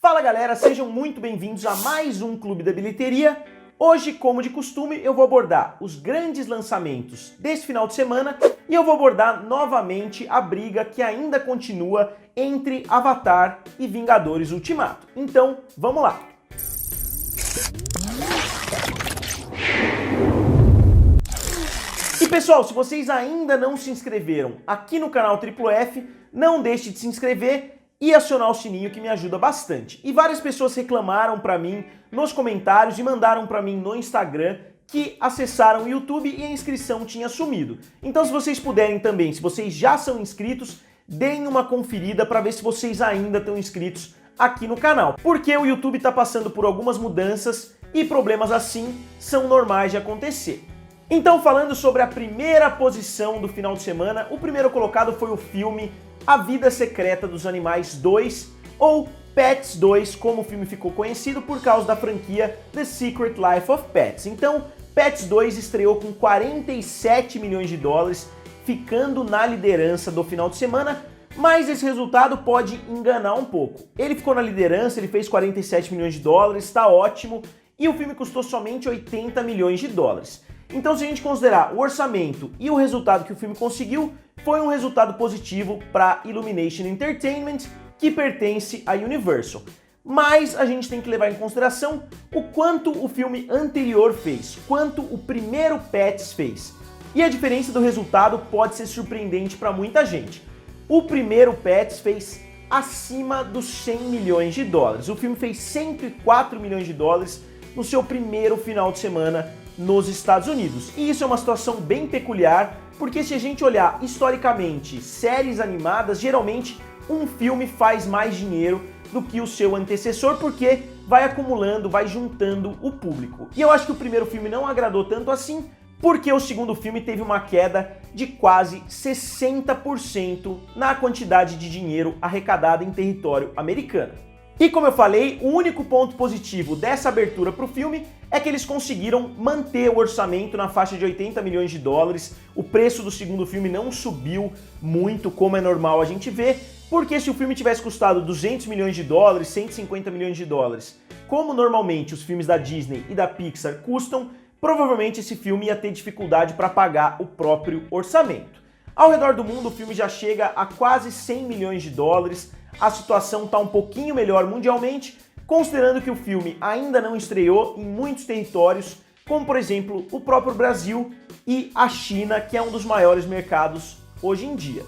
Fala galera, sejam muito bem-vindos a mais um Clube da Bilheteria. Hoje, como de costume, eu vou abordar os grandes lançamentos desse final de semana e eu vou abordar novamente a briga que ainda continua entre Avatar e Vingadores Ultimato. Então, vamos lá! E pessoal, se vocês ainda não se inscreveram aqui no canal Triplo F, não deixe de se inscrever e acionar o sininho que me ajuda bastante. E várias pessoas reclamaram pra mim nos comentários e mandaram pra mim no Instagram que acessaram o YouTube e a inscrição tinha sumido. Então se vocês puderem também, se vocês já são inscritos, deem uma conferida para ver se vocês ainda estão inscritos aqui no canal. Porque o YouTube está passando por algumas mudanças e problemas assim são normais de acontecer. Então falando sobre a primeira posição do final de semana, o primeiro colocado foi o filme A Vida Secreta dos Animais 2, ou Pets 2, como o filme ficou conhecido por causa da franquia The Secret Life of Pets. Então, Pets 2 estreou com 47 milhões de dólares, ficando na liderança do final de semana, mas esse resultado pode enganar um pouco. Ele ficou na liderança, ele fez 47 milhões de dólares, está ótimo, e o filme custou somente 80 milhões de dólares. Então, se a gente considerar o orçamento e o resultado que o filme conseguiu, foi um resultado positivo para Illumination Entertainment, que pertence à Universal. Mas a gente tem que levar em consideração o quanto o filme anterior fez, quanto o primeiro Pets fez. E a diferença do resultado pode ser surpreendente para muita gente. O primeiro Pets fez acima dos 100 milhões de dólares. O filme fez 104 milhões de dólares no seu primeiro final de semana nos Estados Unidos. E isso é uma situação bem peculiar, porque se a gente olhar historicamente séries animadas, geralmente um filme faz mais dinheiro do que o seu antecessor, porque vai acumulando, vai juntando o público. E eu acho que o primeiro filme não agradou tanto assim, porque o segundo filme teve uma queda de quase 60% na quantidade de dinheiro arrecadada em território americano. E como eu falei, o único ponto positivo dessa abertura para o filme é que eles conseguiram manter o orçamento na faixa de 80 milhões de dólares. O preço do segundo filme não subiu muito, como é normal a gente ver, porque se o filme tivesse custado 200 milhões de dólares, 150 milhões de dólares, como normalmente os filmes da Disney e da Pixar custam, provavelmente esse filme ia ter dificuldade para pagar o próprio orçamento. Ao redor do mundo, o filme já chega a quase 100 milhões de dólares, a situação está um pouquinho melhor mundialmente, considerando que o filme ainda não estreou em muitos territórios, como por exemplo o próprio Brasil e a China, que é um dos maiores mercados hoje em dia.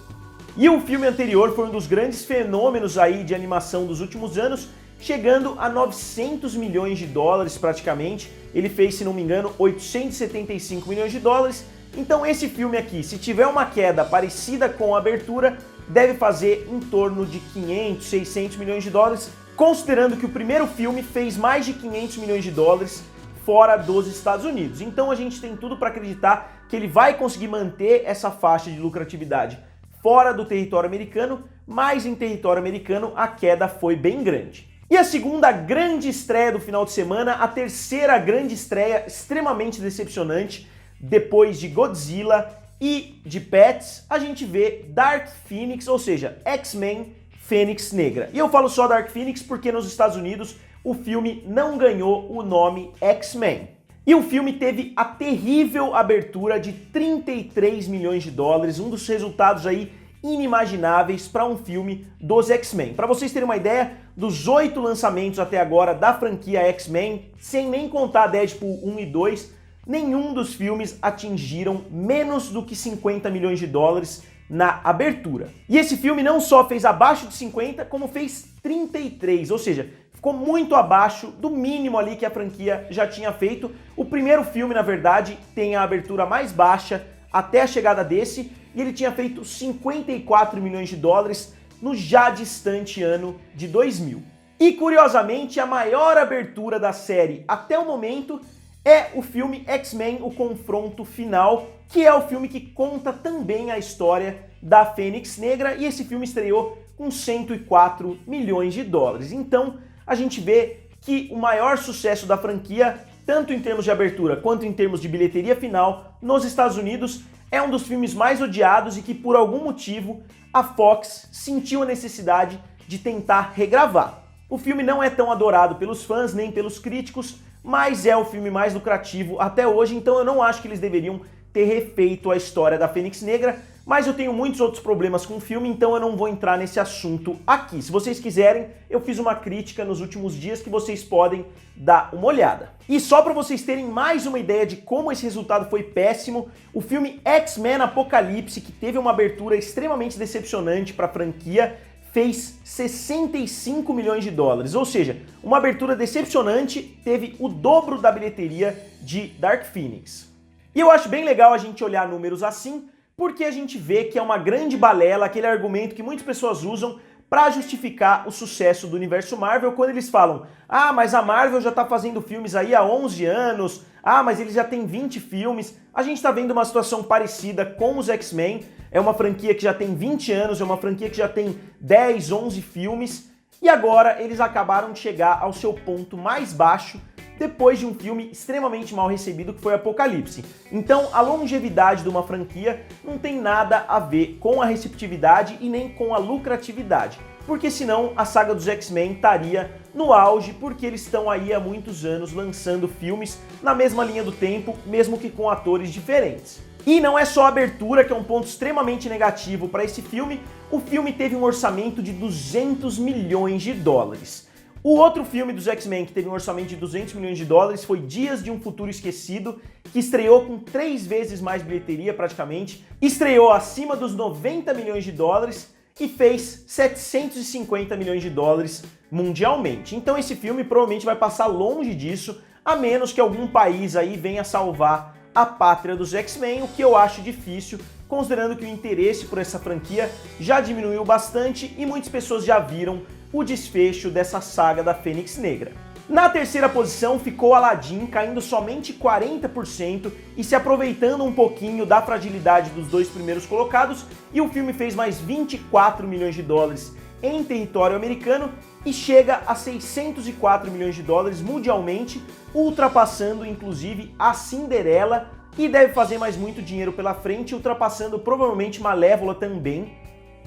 E o filme anterior foi um dos grandes fenômenos aí de animação dos últimos anos, chegando a 900 milhões de dólares praticamente. Ele fez, se não me engano, 875 milhões de dólares. Então esse filme aqui, se tiver uma queda parecida com a abertura, deve fazer em torno de 500, 600 milhões de dólares, considerando que o primeiro filme fez mais de 500 milhões de dólares fora dos Estados Unidos. Então a gente tem tudo para acreditar que ele vai conseguir manter essa faixa de lucratividade fora do território americano, mas em território americano a queda foi bem grande. E a segunda grande estreia do final de semana, a terceira grande estreia extremamente decepcionante, depois de Godzilla e de Pets, a gente vê Dark Phoenix, ou seja, X-Men Fênix Negra. E eu falo só Dark Phoenix porque nos Estados Unidos o filme não ganhou o nome X-Men. E o filme teve a terrível abertura de 33 milhões de dólares, um dos resultados aí inimagináveis para um filme dos X-Men. Para vocês terem uma ideia, dos 8 lançamentos até agora da franquia X-Men, sem nem contar Deadpool 1 e 2, nenhum dos filmes atingiram menos do que 50 milhões de dólares na abertura. E esse filme não só fez abaixo de 50, como fez 33, ou seja, ficou muito abaixo do mínimo ali que a franquia já tinha feito. O primeiro filme, na verdade, tem a abertura mais baixa até a chegada desse, e ele tinha feito 54 milhões de dólares no já distante ano de 2000. E curiosamente, a maior abertura da série até o momento é o filme X-Men, o Confronto Final, que é o filme que conta também a história da Fênix Negra, e esse filme estreou com 104 milhões de dólares. Então, a gente vê que o maior sucesso da franquia, tanto em termos de abertura quanto em termos de bilheteria final, nos Estados Unidos, é um dos filmes mais odiados e que, por algum motivo, a Fox sentiu a necessidade de tentar regravar. O filme não é tão adorado pelos fãs nem pelos críticos, mas é o filme mais lucrativo até hoje, então eu não acho que eles deveriam ter refeito a história da Fênix Negra, mas eu tenho muitos outros problemas com o filme, então eu não vou entrar nesse assunto aqui. Se vocês quiserem, eu fiz uma crítica nos últimos dias que vocês podem dar uma olhada. E só para vocês terem mais uma ideia de como esse resultado foi péssimo, o filme X-Men Apocalipse, que teve uma abertura extremamente decepcionante para a franquia, fez 65 milhões de dólares, ou seja, uma abertura decepcionante teve o dobro da bilheteria de Dark Phoenix. E eu acho bem legal a gente olhar números assim, porque a gente vê que é uma grande balela, aquele argumento que muitas pessoas usam para justificar o sucesso do universo Marvel, quando eles falam: ah, mas a Marvel já tá fazendo filmes aí há 11 anos, ah, mas eles já têm 20 filmes. A gente tá vendo uma situação parecida com os X-Men, é uma franquia que já tem 20 anos, é uma franquia que já tem 10, 11 filmes, e agora eles acabaram de chegar ao seu ponto mais baixo, depois de um filme extremamente mal recebido que foi Apocalipse. Então, a longevidade de uma franquia não tem nada a ver com a receptividade e nem com a lucratividade, porque senão a saga dos X-Men estaria no auge, porque eles estão aí há muitos anos lançando filmes na mesma linha do tempo, mesmo que com atores diferentes. E não é só a abertura que é um ponto extremamente negativo para esse filme, o filme teve um orçamento de 200 milhões de dólares. O outro filme dos X-Men que teve um orçamento de 200 milhões de dólares foi Dias de um Futuro Esquecido, que estreou com 3 vezes mais bilheteria praticamente, estreou acima dos 90 milhões de dólares e fez 750 milhões de dólares mundialmente. Então esse filme provavelmente vai passar longe disso, a menos que algum país aí venha salvar a pátria dos X-Men, o que eu acho difícil, considerando que o interesse por essa franquia já diminuiu bastante e muitas pessoas já viram o desfecho dessa saga da Fênix Negra. Na terceira posição ficou Aladdin, caindo somente 40% e se aproveitando um pouquinho da fragilidade dos dois primeiros colocados, e o filme fez mais 24 milhões de dólares em território americano e chega a 604 milhões de dólares mundialmente, ultrapassando inclusive a Cinderela, que deve fazer mais muito dinheiro pela frente, ultrapassando provavelmente Malévola também.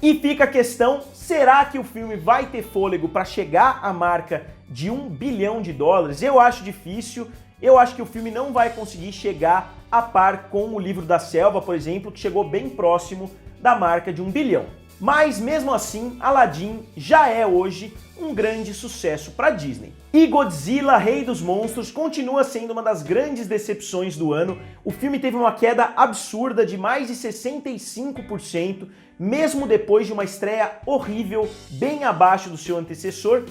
E fica a questão, será que o filme vai ter fôlego para chegar à marca de 1 bilhão de dólares? Eu acho difícil, eu acho que o filme não vai conseguir chegar a par com o Livro da Selva, por exemplo, que chegou bem próximo da marca de 1 bilhão. Mas mesmo assim, Aladdin já é hoje um grande sucesso para Disney. E Godzilla, Rei dos Monstros, continua sendo uma das grandes decepções do ano. O filme teve uma queda absurda de mais de 65%, mesmo depois de uma estreia horrível, bem abaixo do seu antecessor.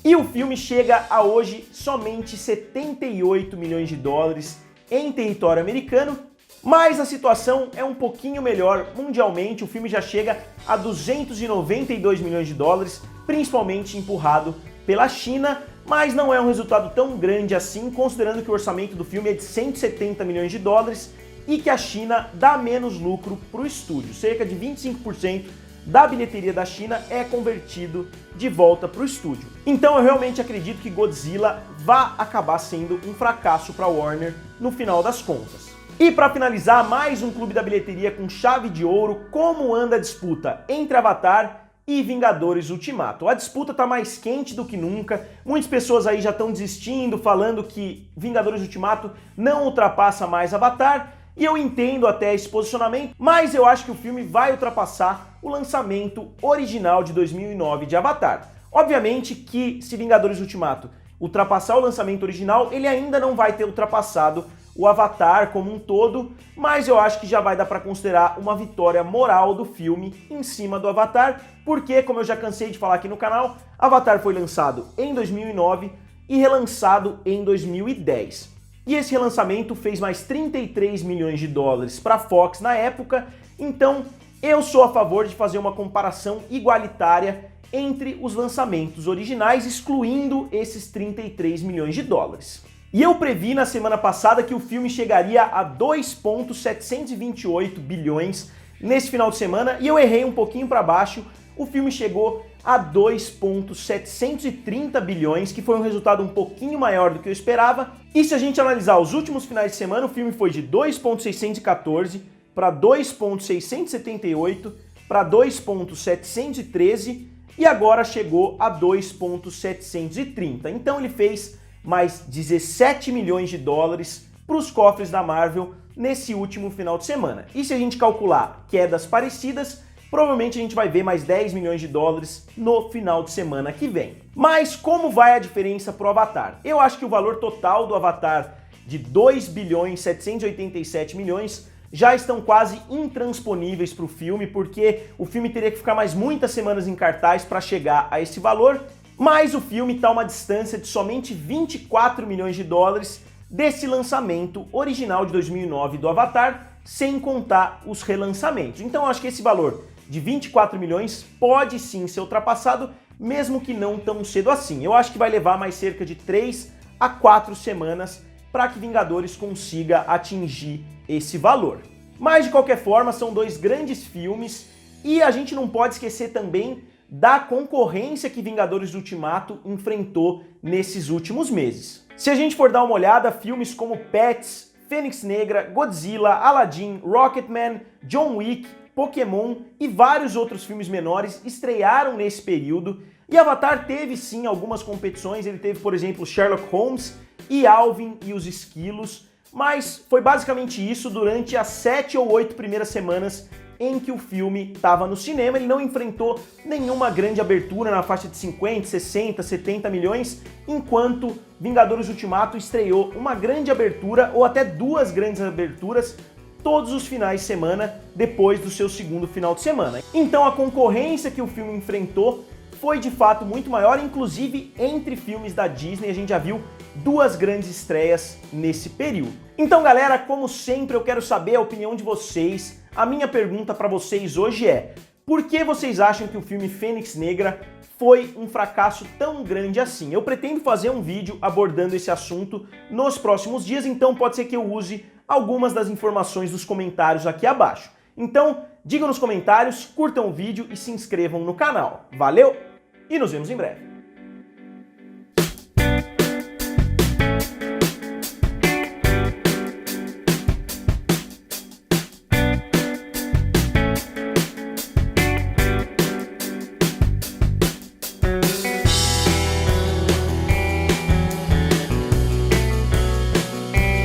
E o filme chega a hoje somente 78 milhões de dólares em território americano, mas a situação é um pouquinho melhor mundialmente. O filme já chega a 292 milhões de dólares, principalmente empurrado pela China, mas não é um resultado tão grande assim, considerando que o orçamento do filme é de 170 milhões de dólares e que a China dá menos lucro para o estúdio. Cerca de 25% da bilheteria da China é convertido de volta para o estúdio. Então eu realmente acredito que Godzilla vai acabar sendo um fracasso para a Warner no final das contas. E para finalizar, mais um clube da bilheteria com chave de ouro. Como anda a disputa entre Avatar e Vingadores Ultimato? A disputa tá mais quente do que nunca, muitas pessoas aí já estão desistindo, falando que Vingadores Ultimato não ultrapassa mais Avatar, e eu entendo até esse posicionamento, mas eu acho que o filme vai ultrapassar o lançamento original de 2009 de Avatar. Obviamente que se Vingadores Ultimato ultrapassar o lançamento original, ele ainda não vai ter ultrapassado o Avatar como um todo, mas eu acho que já vai dar para considerar uma vitória moral do filme em cima do Avatar, porque, como eu já cansei de falar aqui no canal, Avatar foi lançado em 2009 e relançado em 2010. E esse relançamento fez mais 33 milhões de dólares para a Fox na época, então eu sou a favor de fazer uma comparação igualitária entre os lançamentos originais, excluindo esses 33 milhões de dólares. E eu previ na semana passada que o filme chegaria a 2,728 bilhões nesse final de semana, e eu errei um pouquinho para baixo. O filme chegou a 2,730 bilhões, que foi um resultado um pouquinho maior do que eu esperava. E se a gente analisar os últimos finais de semana, o filme foi de 2,614 para 2,678 para 2,713. e agora chegou a 2,730. Então ele fez mais 17 milhões de dólares para os cofres da Marvel nesse último final de semana. E se a gente calcular quedas parecidas, provavelmente a gente vai ver mais 10 milhões de dólares no final de semana que vem. Mas como vai a diferença pro Avatar? Eu acho que o valor total do Avatar de 2 bilhões 787 milhões já estão quase intransponíveis para o filme, porque o filme teria que ficar mais muitas semanas em cartaz para chegar a esse valor, mas o filme está a uma distância de somente 24 milhões de dólares desse lançamento original de 2009 do Avatar, sem contar os relançamentos. Então eu acho que esse valor de 24 milhões pode sim ser ultrapassado, mesmo que não tão cedo assim. Eu acho que vai levar mais cerca de 3 a 4 semanas para que Vingadores consiga atingir esse valor. Mas de qualquer forma, são dois grandes filmes e a gente não pode esquecer também da concorrência que Vingadores Ultimato enfrentou nesses últimos meses. Se a gente for dar uma olhada, filmes como Pets, Fênix Negra, Godzilla, Aladdin, Rocketman, John Wick, Pokémon e vários outros filmes menores estrearam nesse período, e Avatar teve sim algumas competições. Ele teve, por exemplo, Sherlock Holmes e Alvin e os Esquilos, mas foi basicamente isso durante as 7 ou 8 primeiras semanas em que o filme estava no cinema. Ele não enfrentou nenhuma grande abertura na faixa de 50, 60, 70 milhões, enquanto Vingadores Ultimato estreou uma grande abertura, ou até duas grandes aberturas, todos os finais de semana depois do seu segundo final de semana. Então a concorrência que o filme enfrentou foi de fato muito maior, inclusive entre filmes da Disney a gente já viu duas grandes estreias nesse período. Então galera, como sempre eu quero saber a opinião de vocês. A minha pergunta para vocês hoje é: por que vocês acham que o filme Fênix Negra foi um fracasso tão grande assim? Eu pretendo fazer um vídeo abordando esse assunto nos próximos dias, então pode ser que eu use algumas das informações dos comentários aqui abaixo. Então, digam nos comentários, curtam o vídeo e se inscrevam no canal. Valeu e nos vemos em breve!